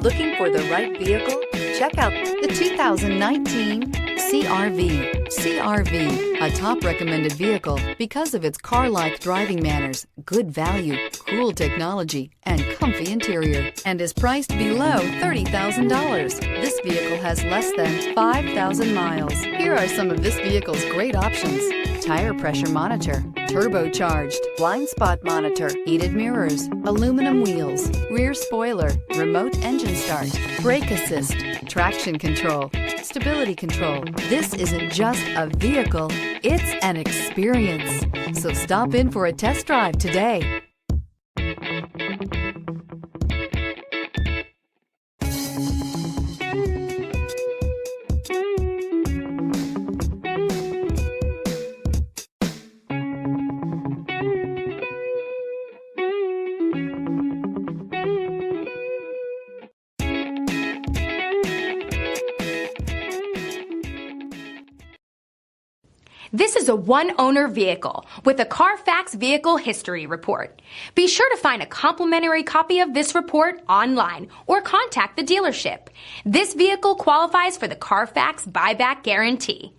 Looking for the right vehicle? Check out the 2019 CR-V. CR-V, a top recommended vehicle because of its car-like driving manners, good value, cool technology, and comfy interior, and is priced below $30,000. This vehicle has less than 5,000 miles. Here are some of this vehicle's great options: tire pressure monitor, turbocharged, blind spot monitor, heated mirrors, aluminum wheels, rear spoiler, remote engine start, brake assist, traction control, stability control. This isn't just a vehicle, it's an experience. So stop in for a test drive today. This is a one-owner vehicle with a CARFAX Vehicle History Report. Be sure to find a complimentary copy of this report online or contact the dealership. This vehicle qualifies for the CARFAX Buyback Guarantee.